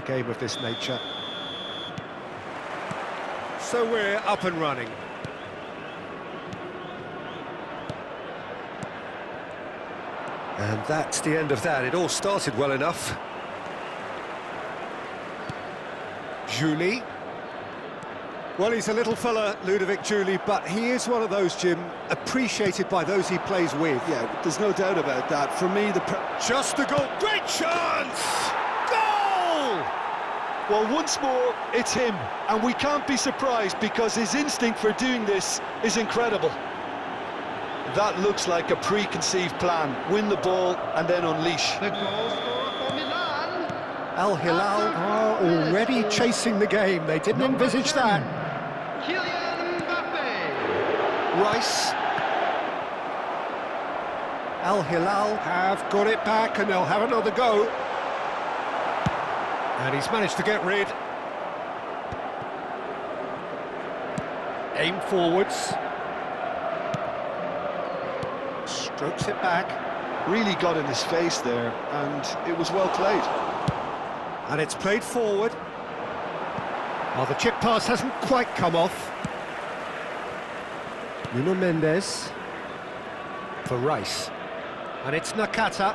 game of this nature. So we're up and running. And that's the end of that. It all started well enough. Julie. Well, he's a little fella, Ludovic Julie, but he is one of those, Jim, appreciated by those he plays with. Yeah, there's no doubt about that. For me, just a goal. Great chance! Goal! Well, once more, it's him. And we can't be surprised because his instinct for doing this is incredible. That looks like a preconceived plan. Win the ball and then unleash. The goal scorer for Milan. Al Hilal are already chasing the game. They didn't envisage that. Kylian Mbappe. Rice. Al Hilal have got it back and they'll have another go. And he's managed to get rid. Aim forwards. Strokes it back. Really got in his face there, and it was well played. And it's played forward. Oh, the chip pass hasn't quite come off. Nuno Mendes for Rice. And it's Nakata.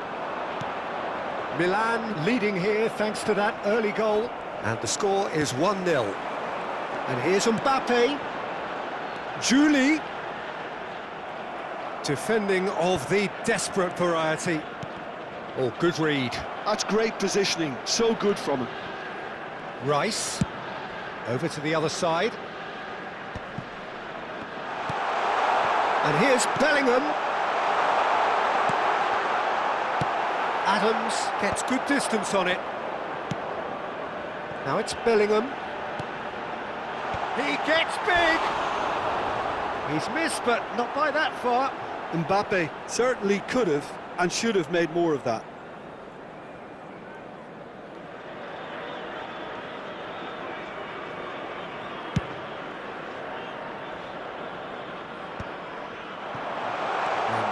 Milan leading here thanks to that early goal. And the score is 1-0. And here's Mbappe. Julie. Defending of the desperate variety. Oh, good read. That's great positioning. So good from him. Rice. Over to the other side. And here's Bellingham. Adams gets good distance on it. Now it's Bellingham. He gets big. He's missed, but not by that far. Mbappe certainly could have and should have made more of that.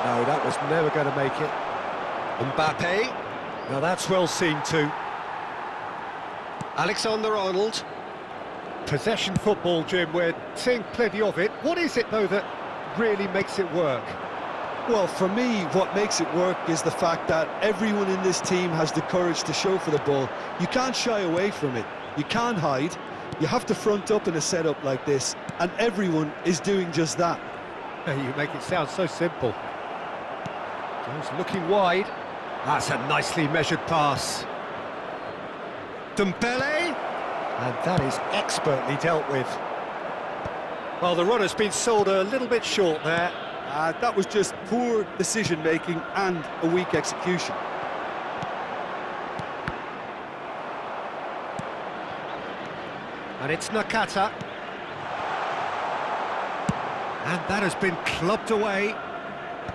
No, that was never going to make it. Mbappe. Now that's well seen too. Alexander-Arnold. Possession football, Jim, we're seeing plenty of it. What is it, though, that really makes it work? Well, for me, what makes it work is the fact that everyone in this team has the courage to show for the ball. You can't shy away from it. You can't hide. You have to front up in a setup like this, and everyone is doing just that. You make it sound so simple. Just looking wide. That's a nicely measured pass. Dembele. And that is expertly dealt with. Well, the runner's been sold a little bit short there. That was just poor decision-making and a weak execution. And it's Nakata. And that has been clubbed away.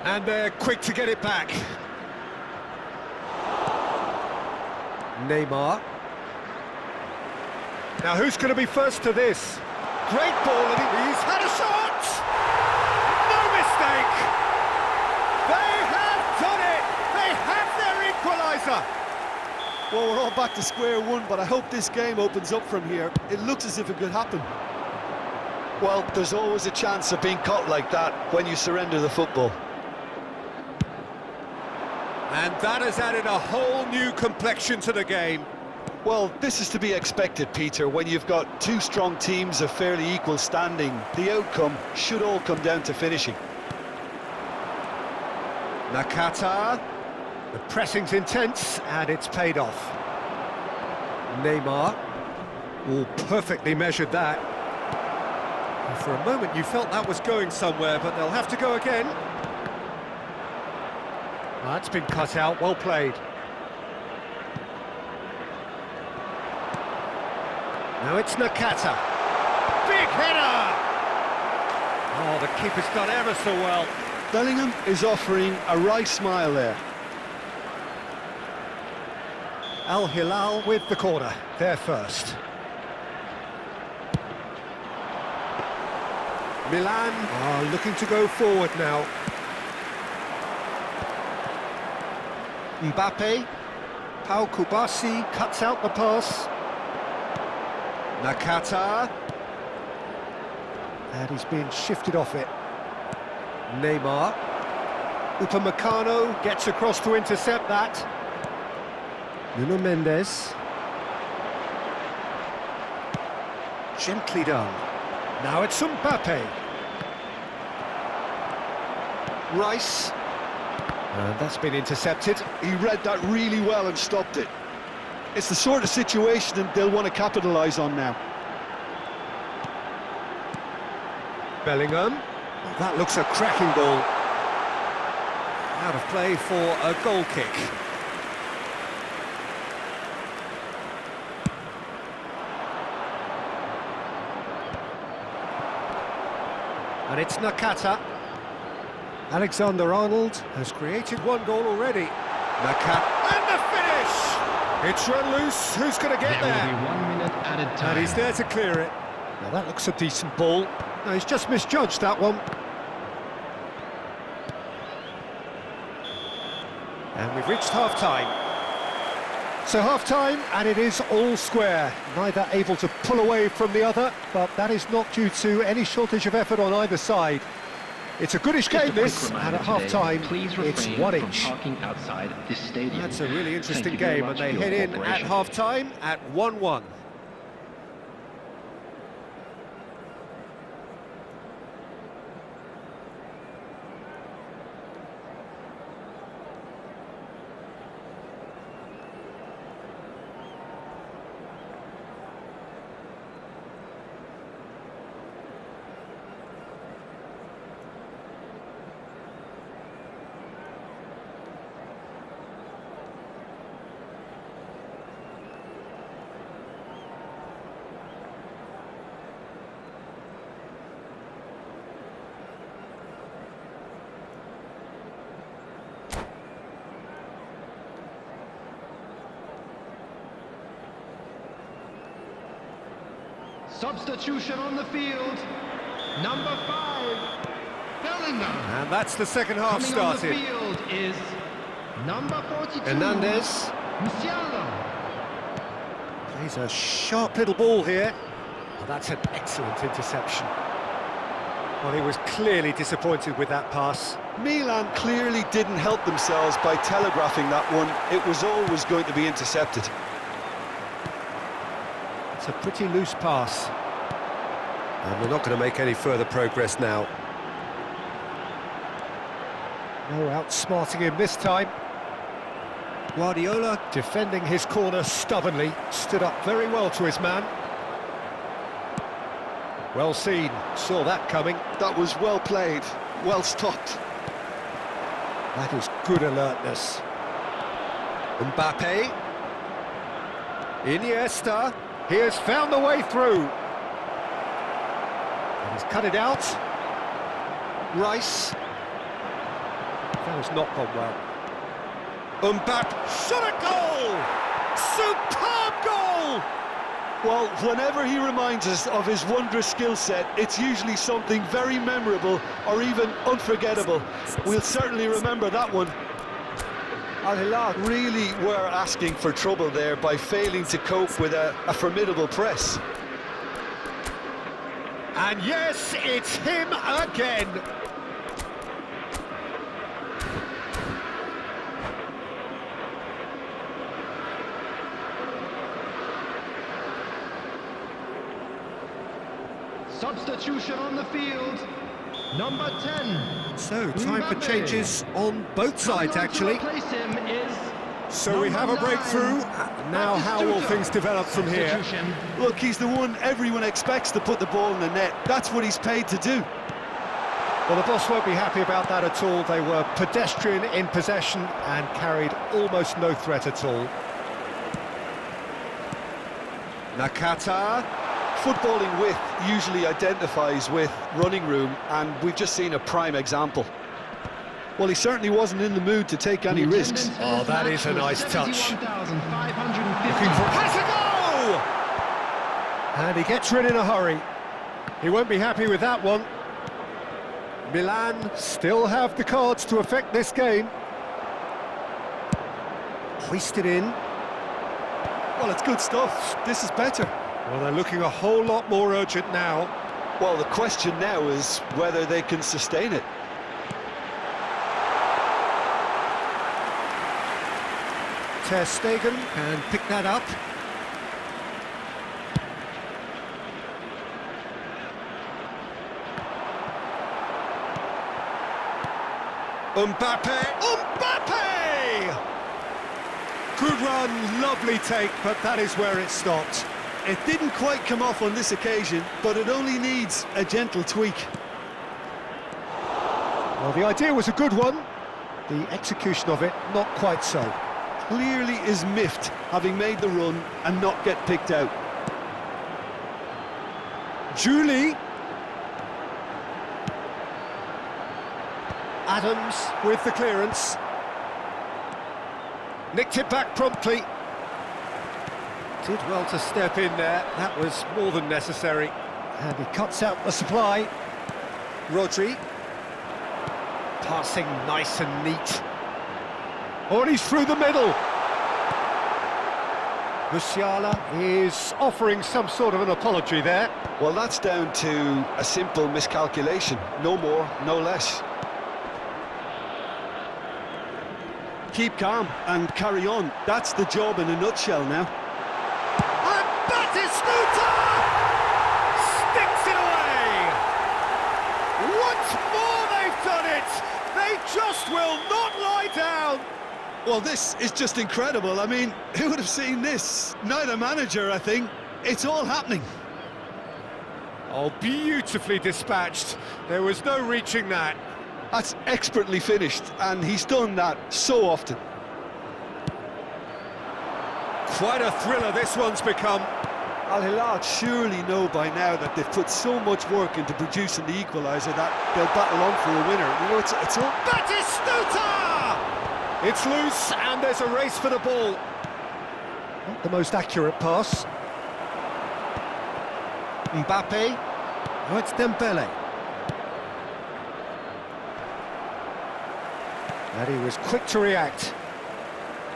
And they're quick to get it back. Neymar. Now, who's going to be first to this? Great ball, and he's had a shot! No mistake! They have done it! They have their equaliser! Well, we're all back to square one, but I hope this game opens up from here. It looks as if it could happen. Well, there's always a chance of being caught like that when you surrender the football. And that has added a whole new complexion to the game. Well, this is to be expected, Peter. When you've got two strong teams of fairly equal standing, the outcome should all come down to finishing. Nakata. The pressing's intense, and it's paid off. Neymar. Oh, perfectly measured that. And for a moment, you felt that was going somewhere, but they'll have to go again. That's been cut out, well played. Now it's Nakata. Big header! Oh, the keeper's done ever so well. Bellingham is offering a right smile there. Al Hilal with the corner, there first. Milan are looking to go forward now. Mbappe. Pau Kubasi cuts out the pass. Nakata. And he's been shifted off it. Neymar. Upamecano gets across to intercept that. Nuno Mendes. Gently done. Now it's Mbappe. Rice. And that's been intercepted. He read that really well and stopped it. It's the sort of situation that they'll want to capitalise on now. Bellingham. Well, that looks a cracking ball. Out of play for a goal kick. And it's Nakata. Alexander-Arnold has created one goal already. Nakata. And the finish! It's run loose. Who's going to get there? There will be 1 minute added time. And he's there to clear it. Now that looks a decent ball. No, he's just misjudged that one. And we've reached half-time. So half-time, and it is all square. Neither able to pull away from the other, but that is not due to any shortage of effort on either side. It's a goodish game, this, and at half-time, it's one each. Parking outside this stadium. That's a really interesting Thank you very game, and much they for your head in at cooperation. half-time at 1-1. Substitution on the field. Number 5, Bellingham. And that's the second half Coming started. on the field is number 42, Hernandez. Musiala. Plays a sharp little ball here. Well, that's an excellent interception. Well, he was clearly disappointed with that pass. Milan clearly didn't help themselves by telegraphing that one. It was always going to be intercepted. It's a pretty loose pass. And we're not going to make any further progress now. No outsmarting him this time. Guardiola defending his corner stubbornly, stood up very well to his man. Well seen, saw that coming. That was well played, well stopped. That is good alertness. Mbappe. Iniesta. He has found the way through. And he's cut it out. Rice. That has not gone well. Mbappe. Shot a goal! Superb goal! Well, whenever he reminds us of his wondrous skill set, it's usually something very memorable or even unforgettable. We'll certainly remember that one. Al Hilal really were asking for trouble there by failing to cope with a formidable press. And yes, it's him again. Substitution on the field. Number 10. So, time for Mbappe. changes on both sides, Coming on to actually. replace him is So we have a number breakthrough. 9, Now, how will Batistuta. things develop from here? Substitution. Look, he's the one everyone expects to put the ball in the net. That's what he's paid to do. Well, the boss won't be happy about that at all. They were pedestrian in possession and carried almost no threat at all. Nakata. Footballing width usually identifies with running room, and we've just seen a prime example. Well, he certainly wasn't in the mood to take any The risks. attendance for Oh, this that match is a was nice touch. 71,550. Looking for has a goal! And he gets rid in a hurry. He won't be happy with that one. Milan still have the cards to affect this game. Hoisted in. Well, it's good stuff. This is better. Well, they're looking a whole lot more urgent now. Well, the question now is whether they can sustain it. Ter Stegen can pick that up. Mbappe! Good run, lovely take, but that is where it stopped. It didn't quite come off on this occasion, but it only needs a gentle tweak. Well, the idea was a good one. The execution of it, not quite so. Clearly is miffed, having made the run and not get picked out. Julie. Adams with the clearance. Nicked it back promptly. Did well to step in there. That was more than necessary. And he cuts out the supply. Rodri. Passing nice and neat. Oh, and he's through the middle. Musiala is offering some sort of an apology there. Well, that's down to a simple miscalculation. No more, no less. Keep calm and carry on. That's the job in a nutshell now. And Batistuta sticks it away. Once more they've done it. They just will not lie down. Well, this is just incredible. I mean, who would have seen this? Neither manager, I think. It's all happening. Oh, beautifully dispatched. There was no reaching that. That's expertly finished, and he's done that so often. Quite a thriller this one's become. Al Hilal surely know by now that they've put so much work into producing the equaliser that they'll battle on for a winner. You know, it's all... Batistuta! It's loose, and there's a race for the ball. Not the most accurate pass. Mbappe. Oh, it's Dembele. And he was quick to react.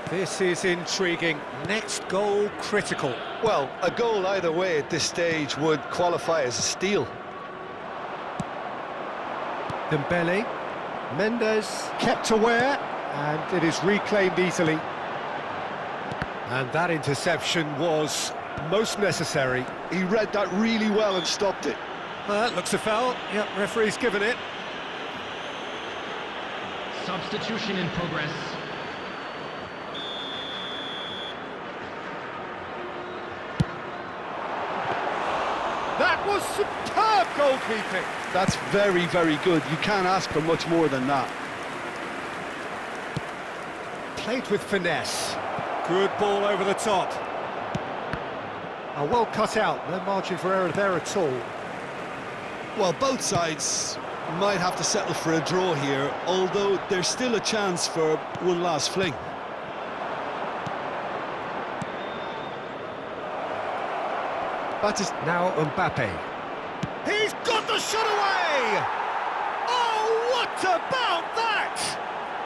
This is intriguing. Next goal critical. Well, a goal either way at this stage would qualify as a steal. Dembele. Mendes kept aware, and it is reclaimed easily. And that interception was most necessary. He read that really well and stopped it. Looks a foul. Yep, referee's given it. Substitution in progress. That was superb goalkeeping. That's very, very good. You can't ask for much more than that. Played with finesse. Good ball over the top. Well cut out. No margin for error there at all. Well, both sides might have to settle for a draw here, although there's still a chance for one last fling. Now Mbappe. He's got the shot away! Oh, what about that?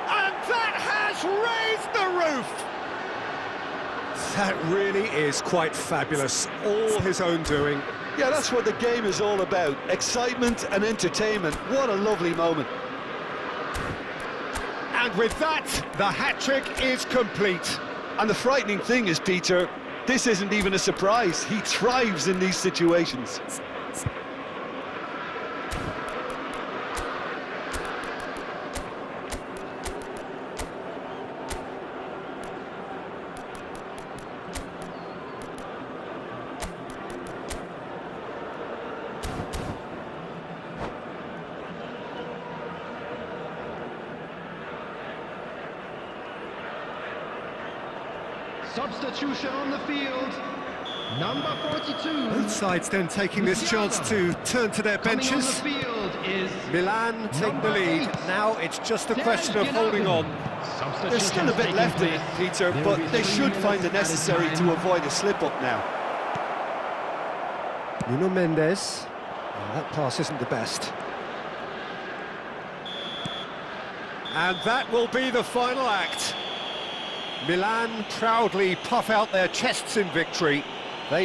And that has raised the roof! That really is quite fabulous. All his own doing. Yeah, that's what the game is all about. Excitement and entertainment. What a lovely moment. And with that, the hat-trick is complete. And the frightening thing is, Peter, this isn't even a surprise. He thrives in these situations. Substitution on the field. Number 42. Both sides then taking this chance to turn to their Coming on the benches. field is Milan take the number lead. 8. Now it's just a question of holding on. There's still a bit left in it, Peter, but they should find the necessary to avoid a slip-up now. Nuno Mendes. That pass isn't the best. And that will be the final act. Milan proudly puff out their chests in victory.